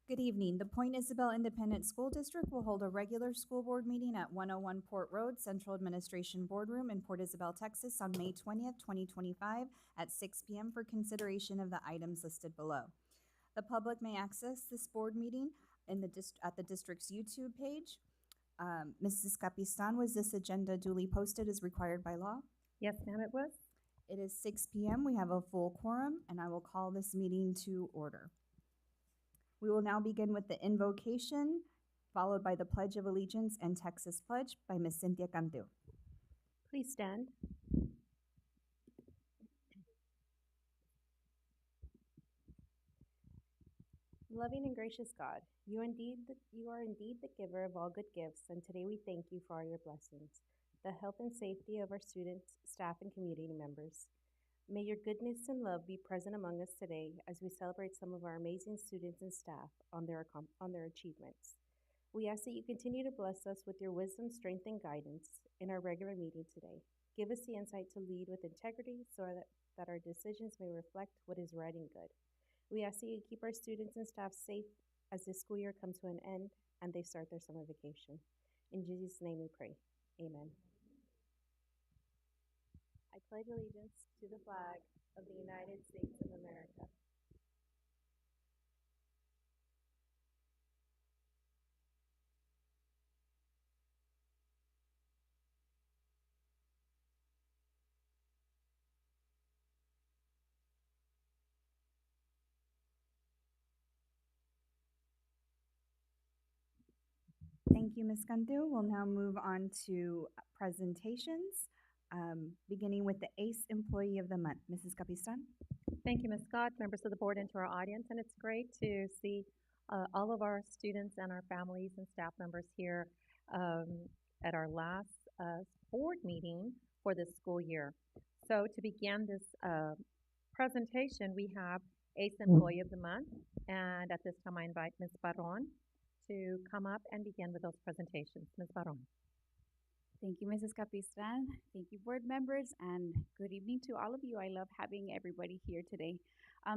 Good evening. The Point Isabel Independent School District will hold a regular school board meeting at 101 Port Road, Central Administration Boardroom in Port Isabel, Texas on May 20th, 2025 at 6 p.m. for consideration of the items listed below. The public may access this board meeting at the district's YouTube page. Mrs. Capistan, was this agenda duly posted as required by law? Yes, ma'am, it was. It is 6 p.m. We have a full quorum, and I will call this meeting to order. We will now begin with the invocation, followed by the Pledge of Allegiance and Texas Pledge by Ms. Cynthia Cantu. Please stand. Loving and gracious God, you are indeed the giver of all good gifts, and today we thank you for all your blessings, the health and safety of our students, staff, and community members. May your goodness and love be present among us today as we celebrate some of our amazing students and staff on their achievements. We ask that you continue to bless us with your wisdom, strength, and guidance in our regular meeting today. Give us the insight to lead with integrity so that our decisions may reflect what is right and good. We ask that you keep our students and staff safe as this school year comes to an end and they start their summer vacation. In Jesus' name we pray. Amen. I pledge allegiance to the flag of the United States of America. Thank you, Ms. Cantu. We'll now move on to presentations, beginning with the ACE Employee of the Month. Mrs. Capistan. Thank you, Ms. Scott, members of the board, and to our audience. And it's great to see all of our students and our families and staff members here at our last board meeting for this school year. So to begin this presentation, we have ACE Employee of the Month. And at this time, I invite Ms. Barron to come up and begin with those presentations. Ms. Barron. Thank you, Mrs. Capistan. Thank you, board members, and good evening to all of you. I love having everybody here today.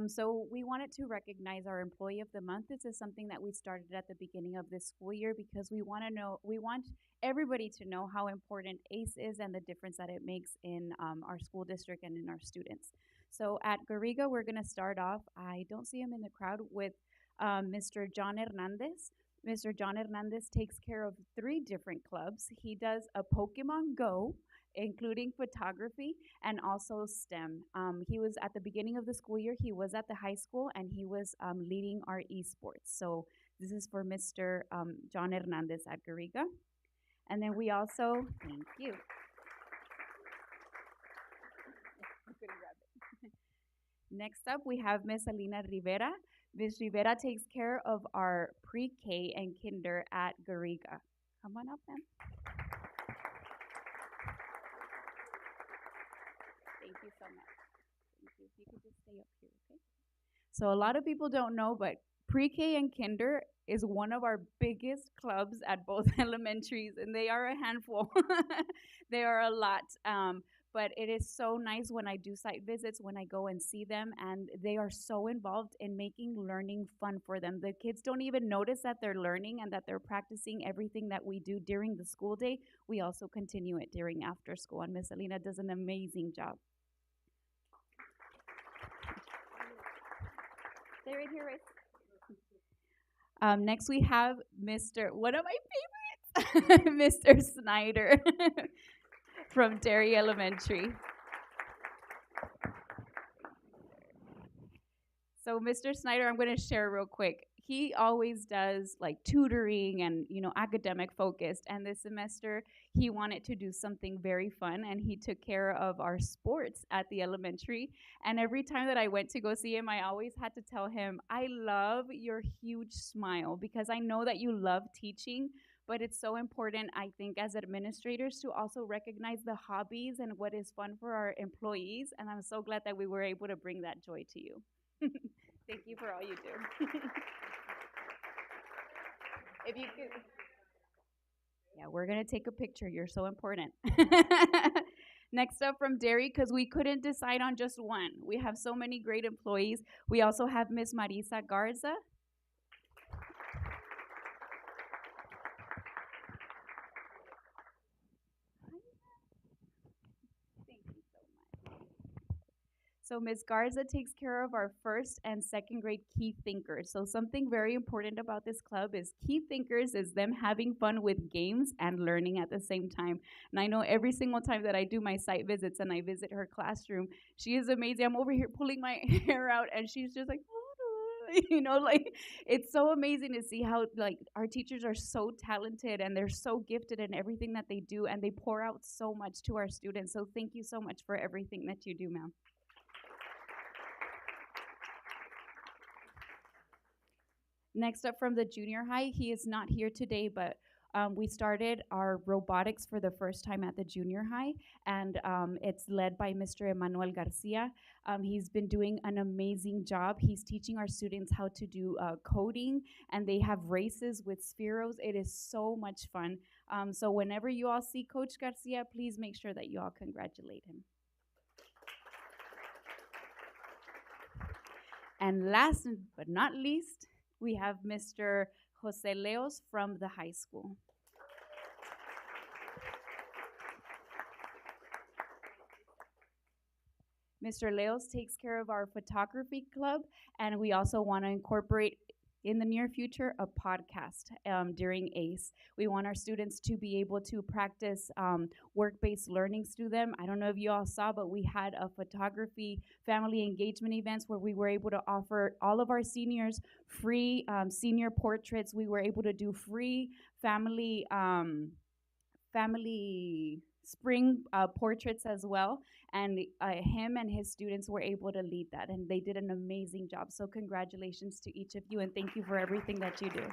So we wanted to recognize our Employee of the Month. This is something that we started at the beginning of this school year because we want everybody to know how important ACE is and the difference that it makes in our school district and in our students. So at Garriga, we're going to start off, I don't see him in the crowd, with Mr. John Hernandez. Mr. John Hernandez takes care of 3 different clubs. He does a Pokemon Go, including photography, and also STEM. He was at the beginning of the school year, he was at the high school, and he was leading our esports. So this is for Mr. John Hernandez at Garriga. And then we also, thank you. Next up, we have Miss Alina Rivera. Ms. Rivera takes care of our pre-K and kinder at Garriga. Come on up, ma'am. Thank you so much. Thank you. If you could just stay up here, okay? So a lot of people don't know, but pre-K and kinder is one of our biggest clubs at both elementaries, and they are a handful. They are a lot. But it is so nice when I do site visits, when I go and see them, and they are so involved in making learning fun for them. The kids don't even notice that they're learning and that they're practicing everything that we do during the school day. We also continue it during after school, and Miss Alina does an amazing job. Stay right here, right? Next we have one of my favorites, Mr. Snyder. From Derry Elementary. So Mr. Snyder, I'm going to share real quick. He always does like tutoring and, academic focused. And this semester, he wanted to do something very fun, and he took care of our sports at the elementary. And every time that I went to go see him, I always had to tell him, I love your huge smile because I know that you love teaching. But it's so important, I think, as administrators to also recognize the hobbies and what is fun for our employees. And I'm so glad that we were able to bring that joy to you. Thank you for all you do. If you could. Yeah, we're going to take a picture. You're so important. Next up from Derry, because we couldn't decide on just one. We have so many great employees. We also have Miss Marisa Garza. So Ms. Garza takes care of our first and second grade key thinkers. So something very important about this club is key thinkers is them having fun with games and learning at the same time. And I know every single time that I do my site visits and I visit her classroom, she is amazing. I'm over here pulling my hair out and she's just like, like it's so amazing to see how like our teachers are so talented and they're so gifted in everything that they do and they pour out so much to our students. So thank you so much for everything that you do, ma'am. Next up from the junior high, he is not here today, but we started our robotics for the first time at the junior high, and it's led by Mr. Emmanuel Garcia. He's been doing an amazing job. He's teaching our students how to do coding, and they have races with Spheros. It is so much fun. So whenever you all see Coach Garcia, please make sure that you all congratulate him. And last but not least, we have Mr. Jose Leos from the high school. Mr. Leos takes care of our photography club, and we also want to incorporate in the near future a podcast during ACE. We want our students to be able to practice work-based learnings through them. I don't know if you all saw, but we had a photography family engagement events where we were able to offer all of our seniors free senior portraits. We were able to do free family spring portraits as well, and him and his students were able to lead that, and they did an amazing job. So congratulations to each of you, and thank you for everything that you do.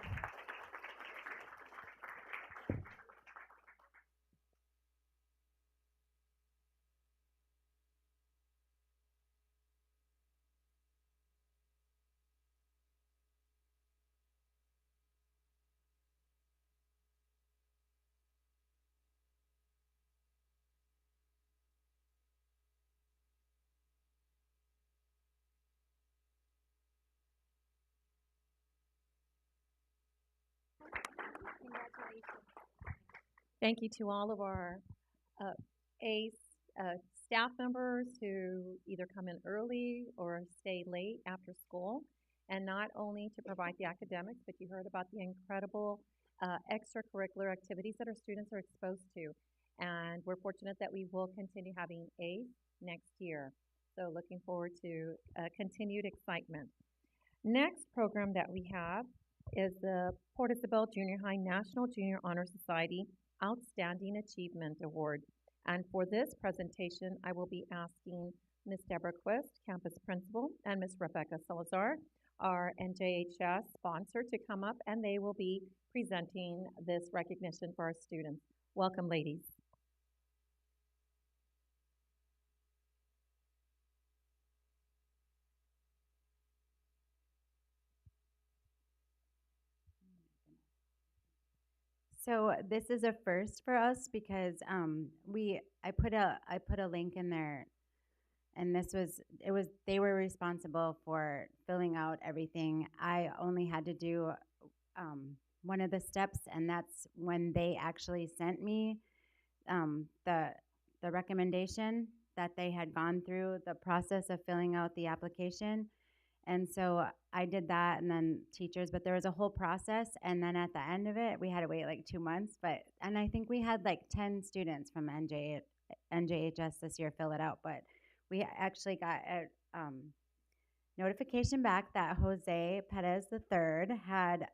Thank you to all of our ACE staff members who either come in early or stay late after school, and not only to provide the academics, but you heard about the incredible extracurricular activities that our students are exposed to. And we're fortunate that we will continue having ACE next year. So looking forward to continued excitement. Next program that we have is the Port Isabel Junior High National Junior Honor Society Outstanding Achievement Award. And for this presentation, I will be asking Ms. Deborah Quist, campus principal, and Ms. Rebecca Salazar, our NJHS sponsor, to come up, and they will be presenting this recognition for our students. Welcome, ladies. So this is a first for us because I put a link in there, and they were responsible for filling out everything. I only had to do one of the steps, and that's when they actually sent me the recommendation that they had gone through the process of filling out the application. And so I did that, and then teachers, but there was a whole process. And then at the end of it, we had to wait like 2 months. And I think we had like 10 students from NJHS this year fill it out. But we actually got a notification back that Jose Perez III had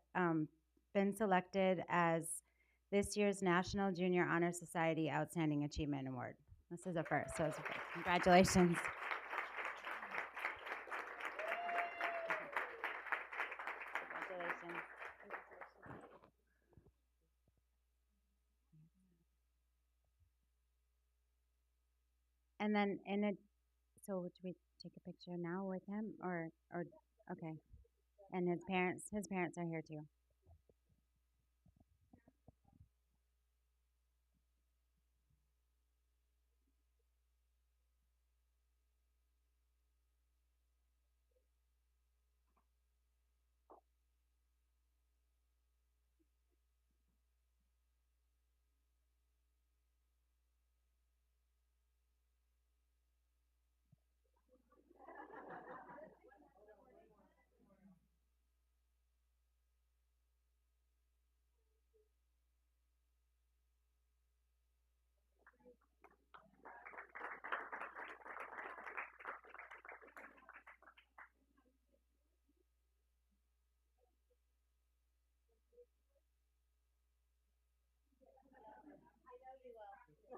been selected as this year's National Junior Honor Society Outstanding Achievement Award. This is a first, so it's a first. Congratulations. And then so should we take a picture now with him or okay. And his parents are here too.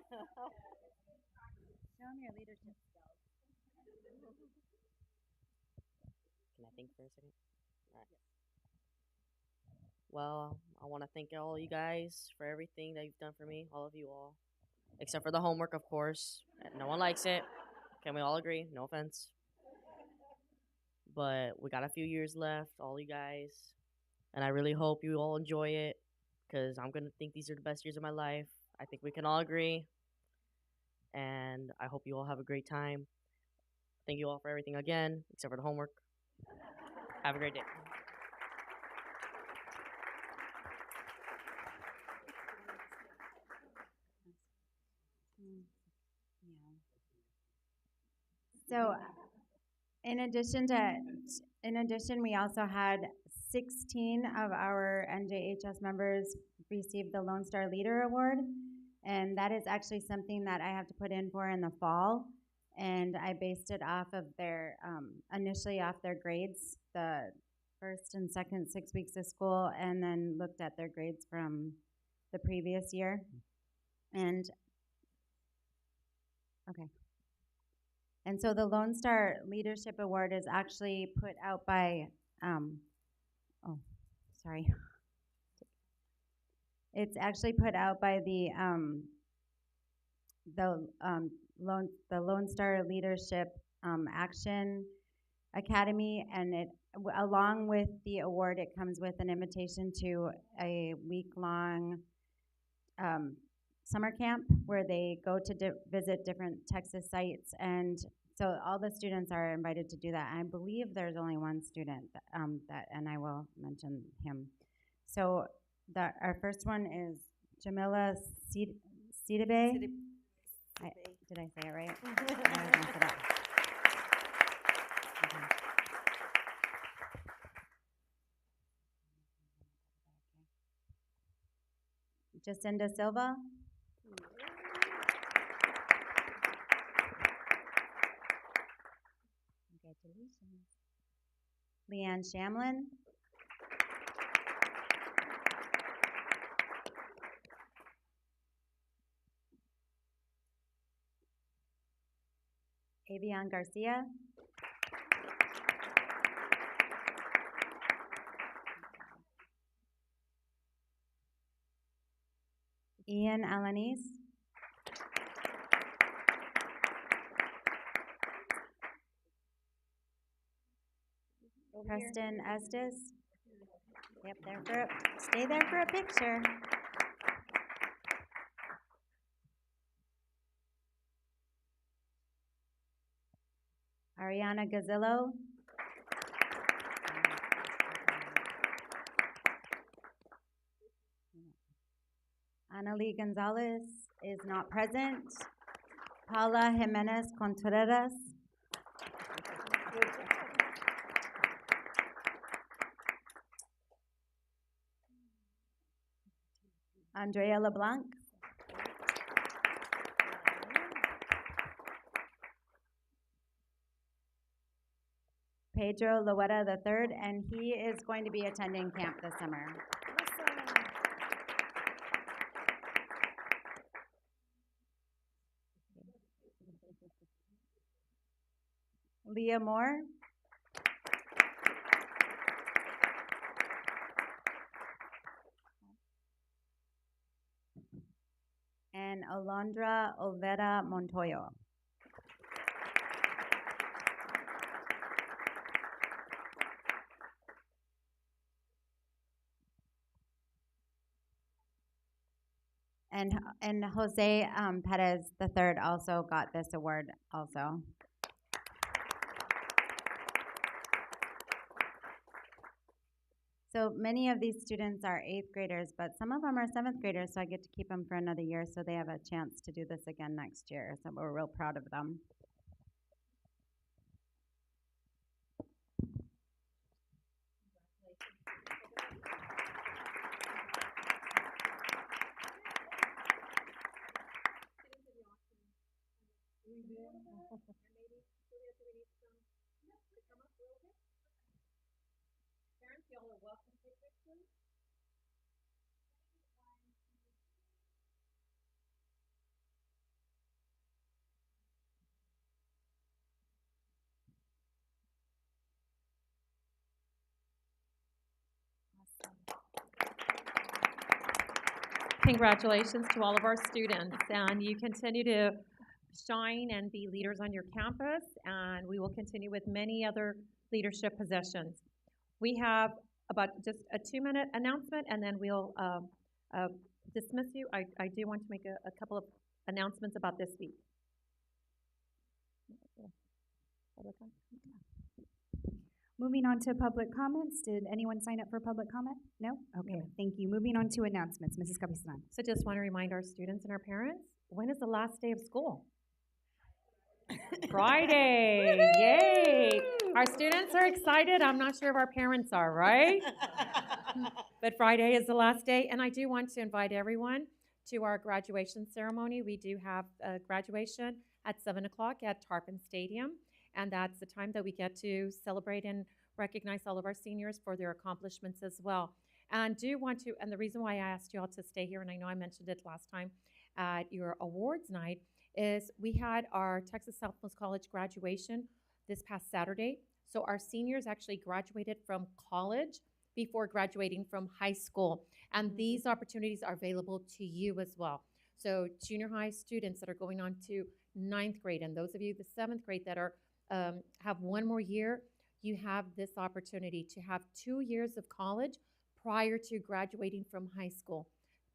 Show them your leadership skills. Can I think for a second? All right. Well, I want to thank all you guys for everything that you've done for me, all of you all, except for the homework, of course. No one likes it. Can we all agree? No offense. But we got a few years left, all you guys, and I really hope you all enjoy it because I'm gonna think these are the best years of my life. I think we can all agree, and I hope you all have a great time. Thank you all for everything again, except for the homework. Have a great day. So, in addition, we also had 16 of our NJHS members receive the Lone Star Leader Award, and that is actually something that I have to put in for in the fall. And I based it off of their initially off their grades, the first and second 6 weeks of school, and then looked at their grades from the previous year. And okay. And so the Lone Star Leadership Award is actually put out by, It's actually put out by the Lone Star Leadership Action Academy, and along with the award, it comes with an invitation to a week-long summer camp where they go to visit different Texas sites, and so all the students are invited to do that. I believe there's only one student and I will mention him. So our first one is Jamila Sidibe. Did I say it right? I always mess it up. Okay. Jacinda Silva. Congratulations. Leanne Shamlin. Avian Garcia. Ian Alanis. Preston Estes. Yep, stay there for a picture. Ariana Gazillo. Annalie Gonzalez is not present. Paula Jimenez Contreras. Andrea LeBlanc. Pedro Loeta III, and he is going to be attending camp this summer. Leah Moore. And Alondra Olvera Montoyo. And Jose Perez III also got this award also. So many of these students are 8th graders, but some of them are 7th graders, so I get to keep them for another year so they have a chance to do this again next year. So we're real proud of them. Parents, y'all are welcome to take pictures. Congratulations to all of our students, and you continue to shine and be leaders on your campus, and we will continue with many other leadership positions. We have about just a 2-minute announcement, and then we'll dismiss you. I do want to make a couple of announcements about this week. Moving on to public comments. Did anyone sign up for public comment? No? Okay, thank you. Moving on to announcements. Mrs. Capistan. So just want to remind our students and our parents, when is the last day of school? Friday. Yay. Our students are excited. I'm not sure if our parents are, right? But Friday is the last day, and I do want to invite everyone to our graduation ceremony. We do have a graduation at 7 o'clock at Tarpon Stadium, and that's the time that we get to celebrate and recognize all of our seniors for their accomplishments as well. And the reason why I asked you all to stay here, and I know I mentioned it last time at your awards night, is we had our Texas Southmost College graduation this past Saturday. So our seniors actually graduated from college before graduating from high school. And these opportunities are available to you as well. So junior high students that are going on to 9th grade, and those of you the 7th grade that are have one more year, you have this opportunity to have 2 years of college prior to graduating from high school.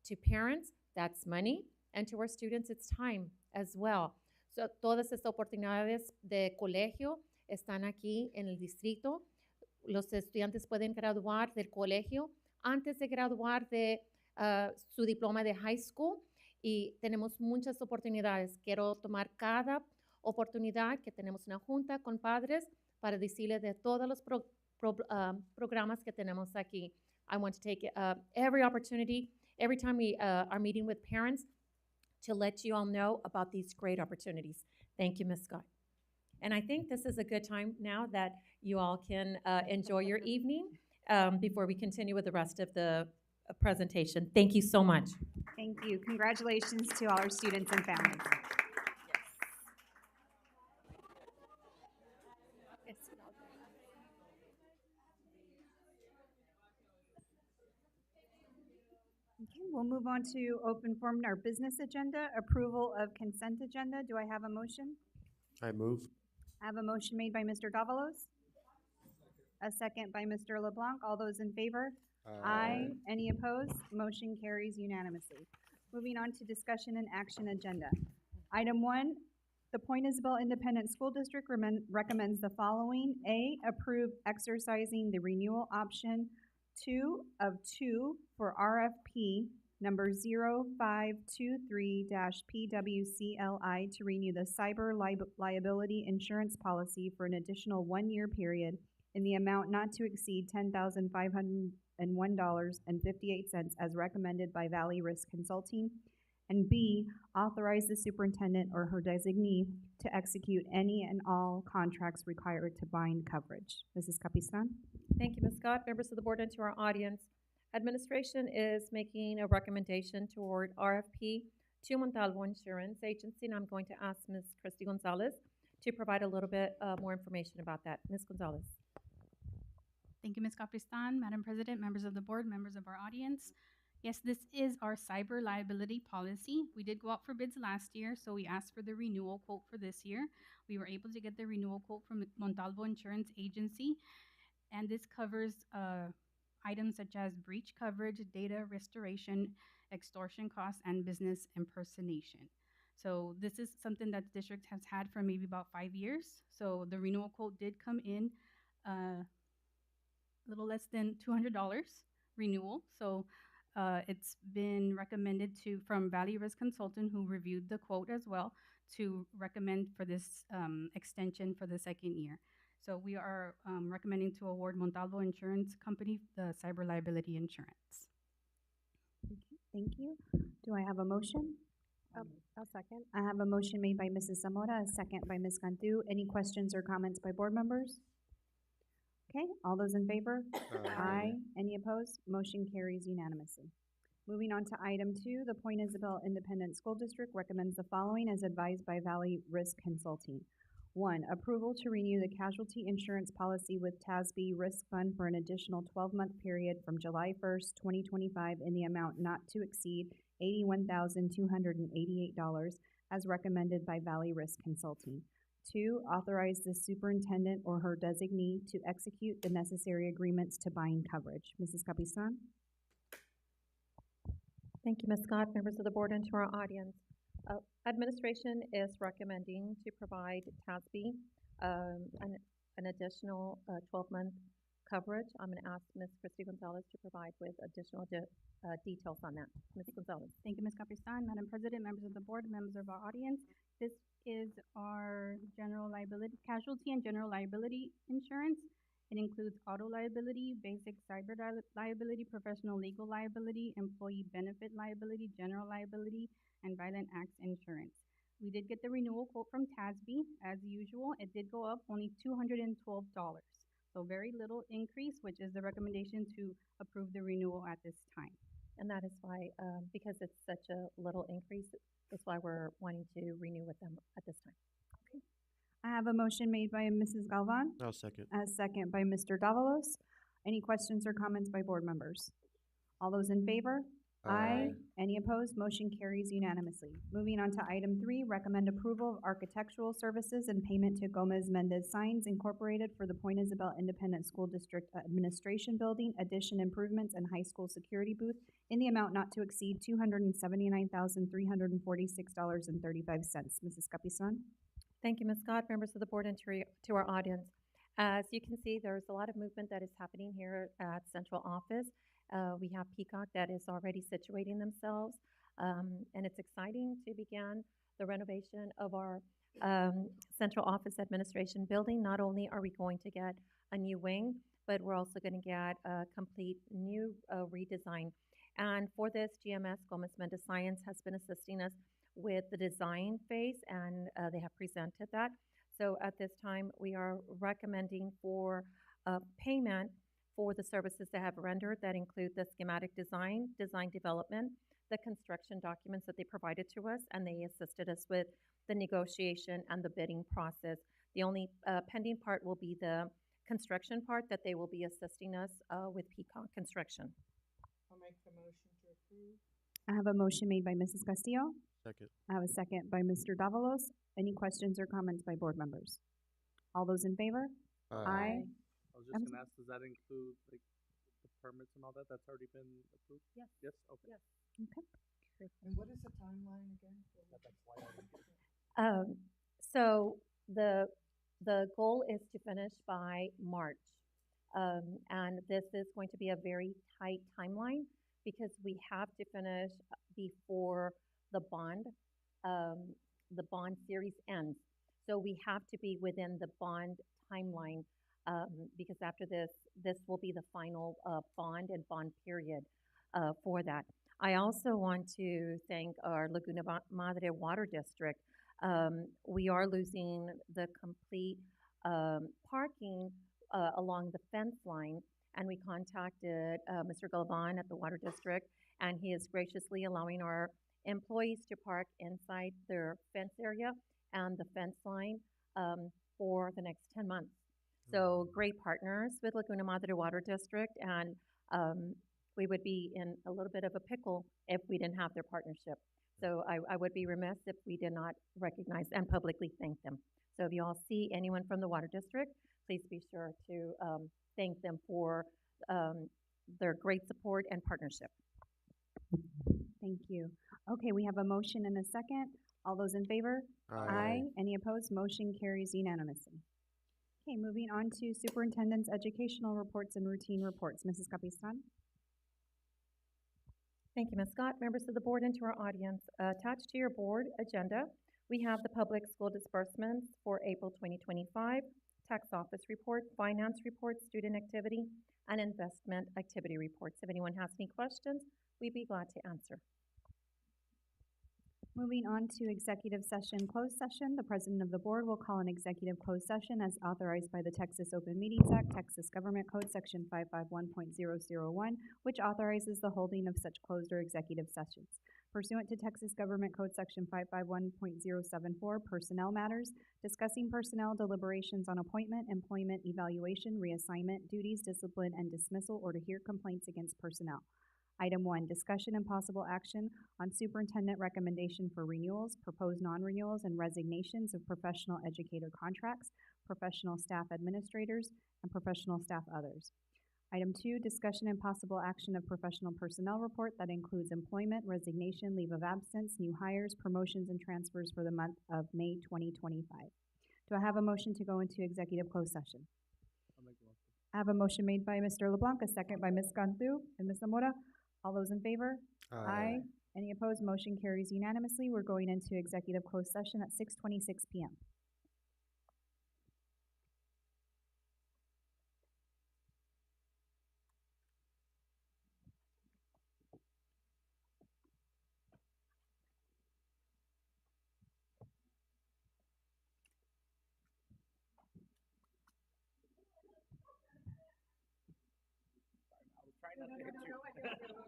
To parents, that's money, and to our students, it's time as well. So todas estas oportunidades de colegio están aquí en el distrito. Los estudiantes pueden graduar del colegio antes de graduar de su diploma de high school, y tenemos muchas oportunidades. Quiero tomar cada oportunidad que tenemos una junta con padres para decirles de todos los programas que tenemos aquí. I want to take every opportunity, every time we are meeting with parents, to let you all know about these great opportunities. Thank you, Ms. Scott. And I think this is a good time now that you all can enjoy your evening before we continue with the rest of the presentation. Thank you so much. Thank you. Congratulations to all our students and families. Okay, we'll move on to open forum, our business agenda, approval of consent agenda. Do I have a motion? I move. I have a motion made by Mr. Davalos. A second by Mr. LeBlanc. All those in favor? Aye. Any opposed? Motion carries unanimously. Moving on to discussion and action agenda. Item 1, the Point Isabel Independent School District recommends the following. A, approve exercising the renewal option 2 of 2 for RFP number 0523-PWCLI to renew the cyber liability insurance policy for an additional 1-year period in the amount not to exceed $10,501.58 as recommended by Valley Risk Consulting. And B, authorize the superintendent or her designee to execute any and all contracts required to bind coverage. Mrs. Capistan? Thank you, Ms. Scott. Members of the board and to our audience, administration is making a recommendation toward RFP to Montalvo Insurance Agency, and I'm going to ask Ms. Christy Gonzalez to provide a little bit more information about that. Ms. Gonzalez. Thank you, Ms. Capistan, Madam President, members of the board, members of our audience. Yes, this is our cyber liability policy. We did go out for bids last year, so we asked for the renewal quote for this year. We were able to get the renewal quote from Montalvo Insurance Agency, and this covers items such as breach coverage, data restoration, extortion costs, and business impersonation. So this is something that the district has had for maybe about 5 years. So the renewal quote did come in a little less than $200 renewal. So it's been recommended from Valley Risk Consultant, who reviewed the quote as well, to recommend for this extension for the 2nd year. So we are recommending to award Montalvo Insurance Company the cyber liability insurance. Thank you. Do I have a motion? I'll second. I have a motion made by Mrs. Zamora, a second by Ms. Cantu. Any questions or comments by board members? Okay, all those in favor? Aye. Any opposed? Motion carries unanimously. Moving on to item 2, the Point Isabel Independent School District recommends the following as advised by Valley Risk Consulting. 1, approval to renew the casualty insurance policy with TASB Risk Fund for an additional 12-month period from July 1st, 2025 in the amount not to exceed $81,288 as recommended by Valley Risk Consulting. 2, authorize the superintendent or her designee to execute the necessary agreements to bind coverage. Mrs. Capistan? Thank you, Ms. Scott, members of the board, and to our audience. Administration is recommending to provide TASB an additional 12-month coverage. I'm going to ask Ms. Christy Gonzalez to provide with additional details on that. Ms. Gonzalez. Thank you, Ms. Capistan. Madam President, members of the board, members of our audience. This is our general liability, casualty and general liability insurance. It includes auto liability, basic cyber liability, professional legal liability, employee benefit liability, general liability, and violent acts insurance. We did get the renewal quote from TASB. As usual, it did go up only $212. So very little increase, which is the recommendation to approve the renewal at this time. And that is why, because it's such a little increase, that's why we're wanting to renew with them at this time. I have a motion made by Mrs. Galvan, I'll second. a second by Mr. Davalos. Any questions or comments by board members? All those in favor? Any opposed? Motion carries unanimously. Moving on to item 3, recommend approval of architectural services and payment to Gomez Mendez Signs Incorporated for the Point Isabel Independent School District Administration Building addition improvements and high school security booth in the amount not to exceed $279,346.35. Mrs. Capisan? Thank you, Ms. Scott, members of the board, and to our audience. As you can see, there's a lot of movement that is happening here at central office. We have Peacock that is already situating themselves, and it's exciting to begin the renovation of our central office administration building. Not only are we going to get a new wing, but we're also going to get a complete new redesign. And for this, GMS, Gomez Mendez Science, has been assisting us with the design phase, and they have presented that. So at this time, we are recommending for payment for the services they have rendered that include the schematic design, design development, the construction documents that they provided to us, and they assisted us with the negotiation and the bidding process. The only pending part will be the construction part that they will be assisting us with Peacock Construction. I'll make the motion to approve. I have a motion made by Mrs. Castillo. Second. I have a second by Mr. Davalos. Any questions or comments by board members? All those in favor? Aye. I was just I'm gonna ask, does that include like the permits and all that? That's already been approved? Yes. Yes, okay. Yes. And what is the timeline again? So the goal is to finish by March. And this is going to be a very tight timeline because we have to finish before the bond series ends. So we have to be within the bond timeline because after this will be the final bond and bond period for that. I also want to thank our Laguna Madre Water District. We are losing the complete parking along the fence line, and we contacted Mr. Galvan at the Water District, and he is graciously allowing our employees to park inside their fence area and the fence line for the next 10 months. So great partners with Laguna Madre Water District, and we would be in a little bit of a pickle if we didn't have their partnership. So I would be remiss if we did not recognize and publicly thank them. So if you all see anyone from the Water District, please be sure to thank them for their great support and partnership. Thank you. Okay, we have a motion and a second. All those in favor? Aye. Any opposed? Motion carries unanimously. Okay, moving on to Superintendent's Educational Reports and Routine Reports. Mrs. Capistan? Thank you, Ms. Scott. Members of the board and to our audience, attached to your board agenda, we have the public school disbursements for April 2025, tax office report, finance report, student activity, and investment activity reports. If anyone has any questions, we'd be glad to answer. Moving on to executive session, closed session. The president of the board will call an executive closed session as authorized by the Texas Open Meetings Act, Texas Government Code Section 551.001, which authorizes the holding of such closed or executive sessions. Pursuant to Texas Government Code Section 551.074, personnel matters, discussing personnel deliberations on appointment, employment, evaluation, reassignment, duties, discipline, and dismissal, or to hear complaints against personnel. Item 1, discussion and possible action on superintendent recommendation for renewals, proposed non-renewals, and resignations of professional educator contracts, professional staff administrators, and professional staff others. Item 2, discussion and possible action of professional personnel report that includes employment, resignation, leave of absence, new hires, promotions, and transfers for the month of May 2025. Do I have a motion to go into executive closed session? I'll make a motion. I have a motion made by Mr. LeBlanc, a second by Ms. Cantu and Ms. Zamora. All those in favor? Aye. Any opposed? Motion carries unanimously. We're going into executive closed session at 6:26 p.m. I was trying not to hit you.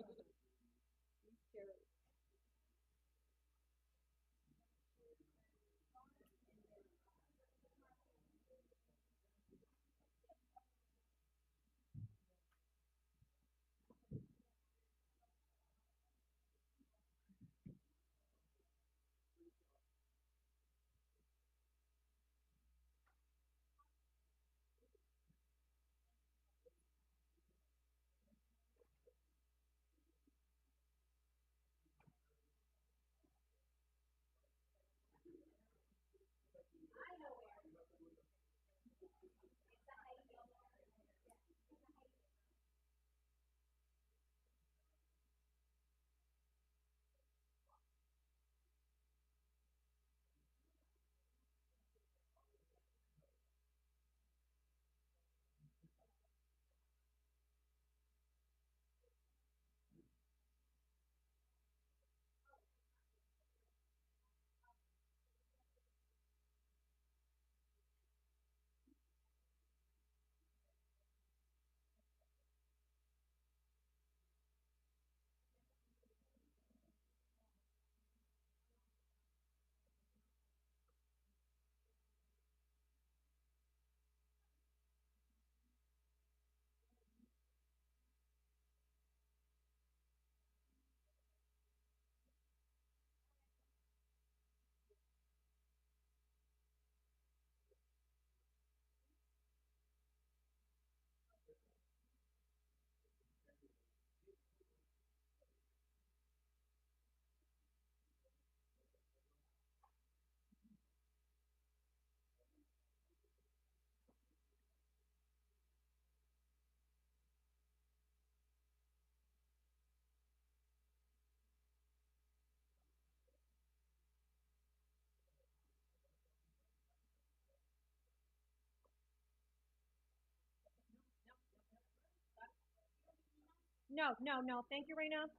No. Thank you, Reina.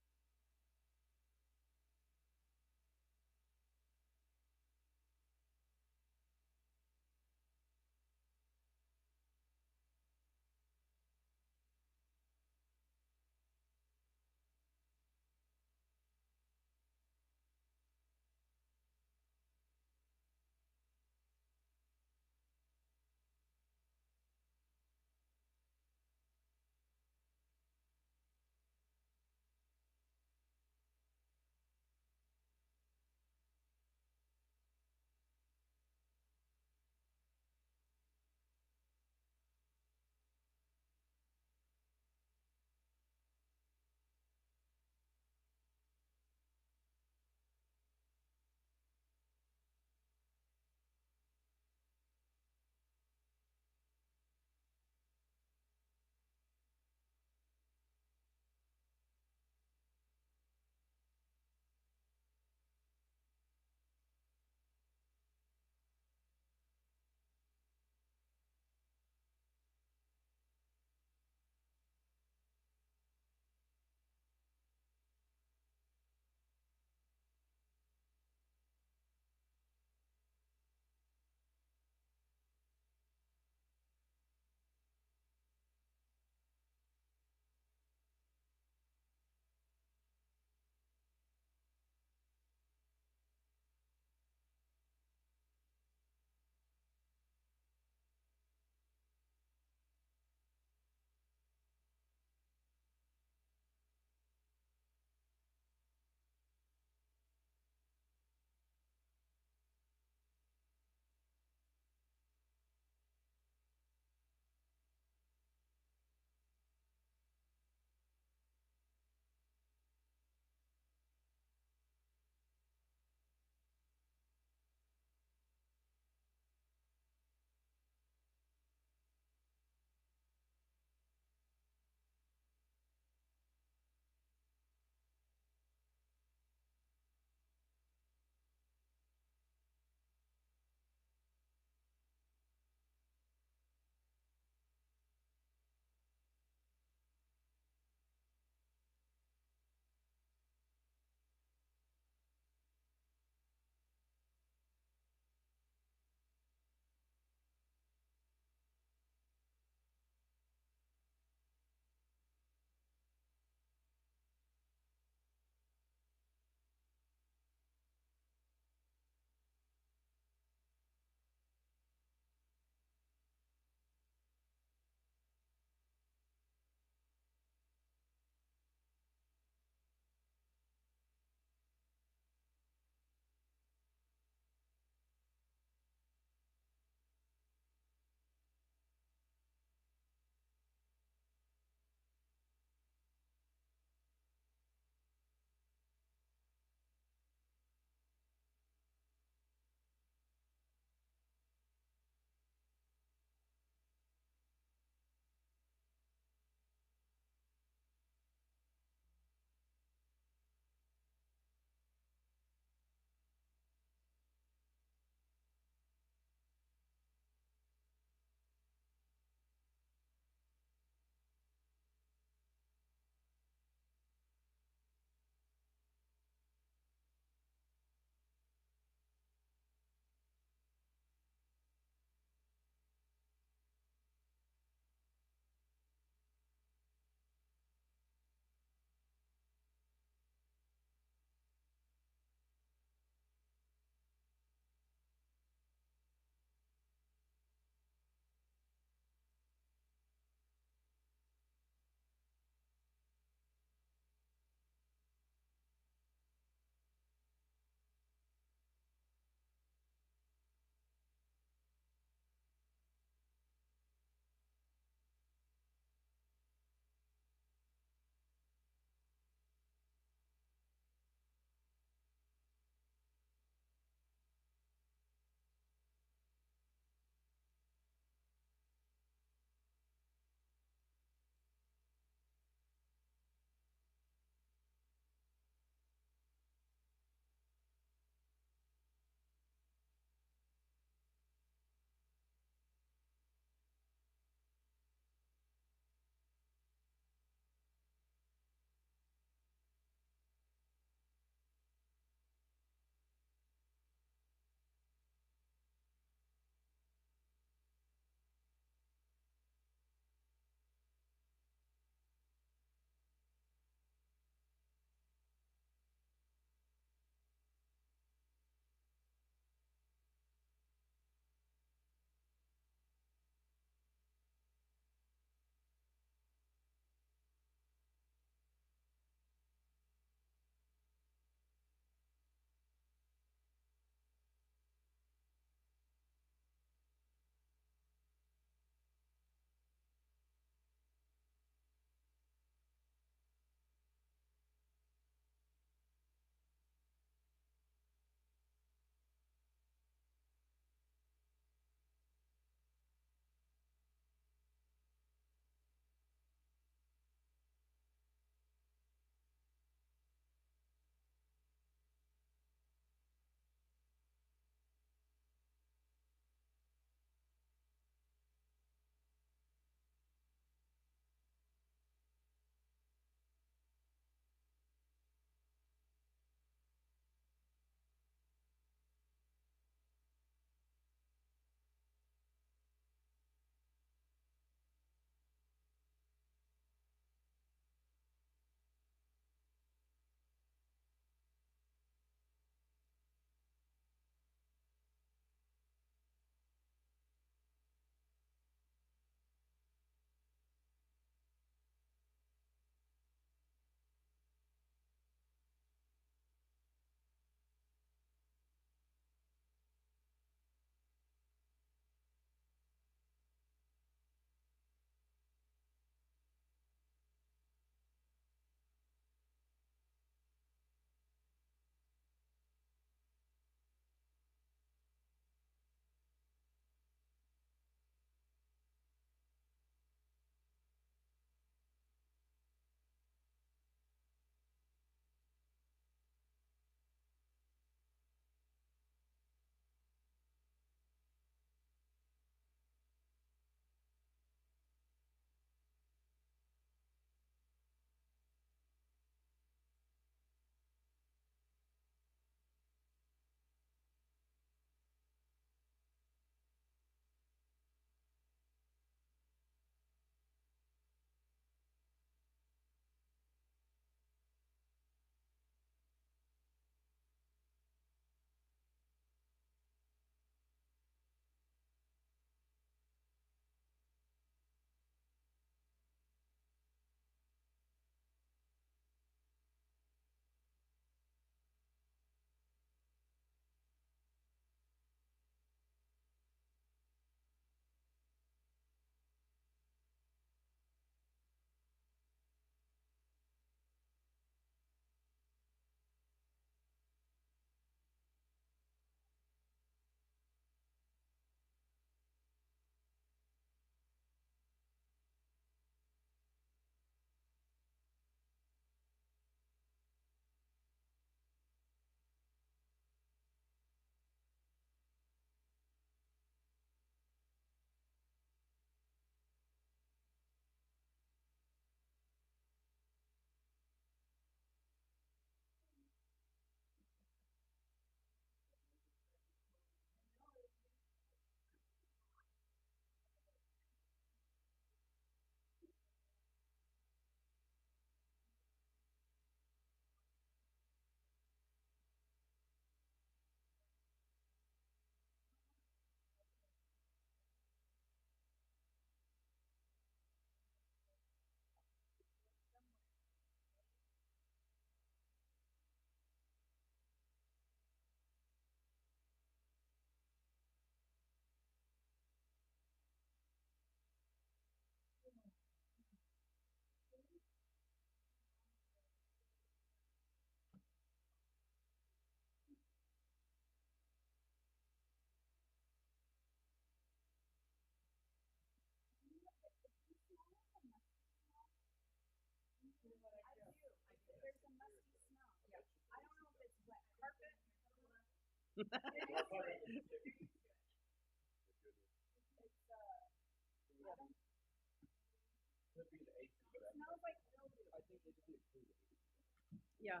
Yeah.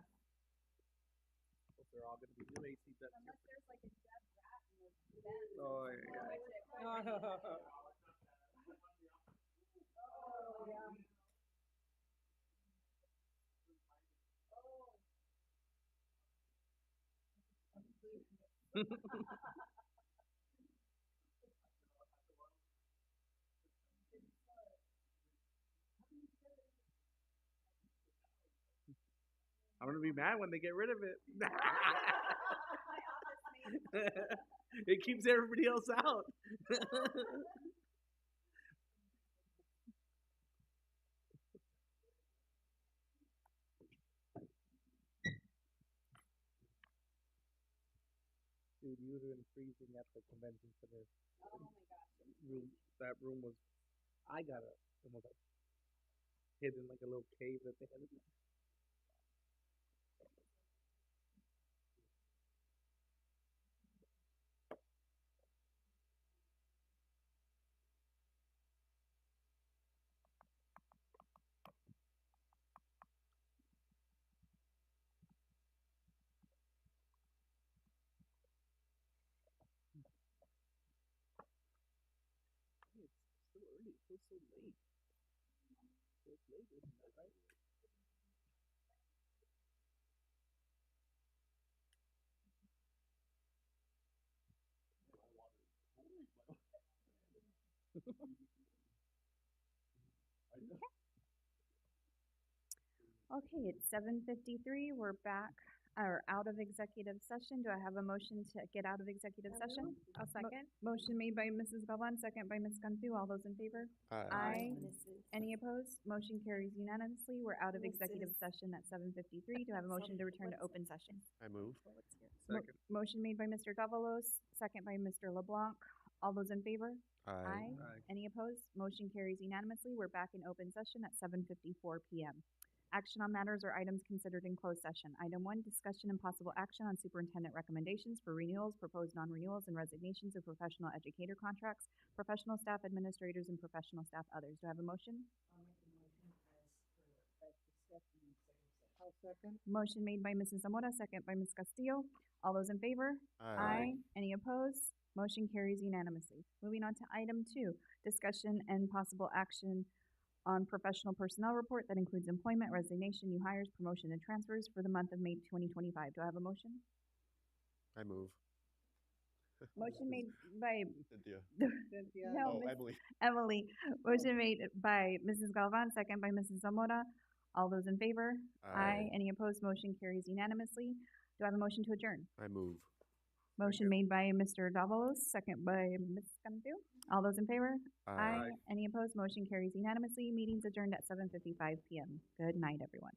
If they're all gonna be new AC vents. Oh, yeah. I'm gonna be mad when they get rid of it. It keeps everybody else out. Dude, you would have been freezing at the convention center. Oh my gosh. That room was, I got almost like hid in like a little cave that they had in there. It's so early. It feels so late. It's late, isn't it, right? Okay, it's 7:53. We're back, or out of executive session. Do I have a motion to get out of executive session? I'll second. Motion made by Mrs. Galvan, second by Ms. Cantu. All those in favor? Aye. Any opposed? Motion carries unanimously. We're out of executive session at 7:53. Do I have a motion to return to open session? I move. Second. Motion made by Mr. Davalos, second by Mr. LeBlanc. All those in favor? Aye. Aye. Any opposed? Motion carries unanimously. We're back in open session at 7:54 PM. Action on matters or items considered in closed session. Item 1, discussion and possible action on superintendent recommendations for renewals, proposed non-renewals, and resignations of professional educator contracts, professional staff administrators, and professional staff others. Do I have a motion? I'll second. Motion made by Mrs. Zamora, second by Ms. Castillo. All those in favor? Any opposed? Motion carries unanimously. Moving on to item 2, discussion and possible action on professional personnel report that includes employment, resignation, new hires, promotion, and transfers for the month of May 2025. Do I have a motion? I move. Motion made by Cynthia. Cynthia. No, Oh, Miss Emily. Emily. Motion made by Mrs. Galvan, second by Mrs. Zamora. All those in favor? Aye. Any opposed? Motion carries unanimously. Do I have a motion to adjourn? I move. Motion made by Mr. Davalos, second by Ms. Cantu. All those in favor? Aye. Any opposed? Motion carries unanimously. Meeting's adjourned at 7:55 PM. Good night, everyone.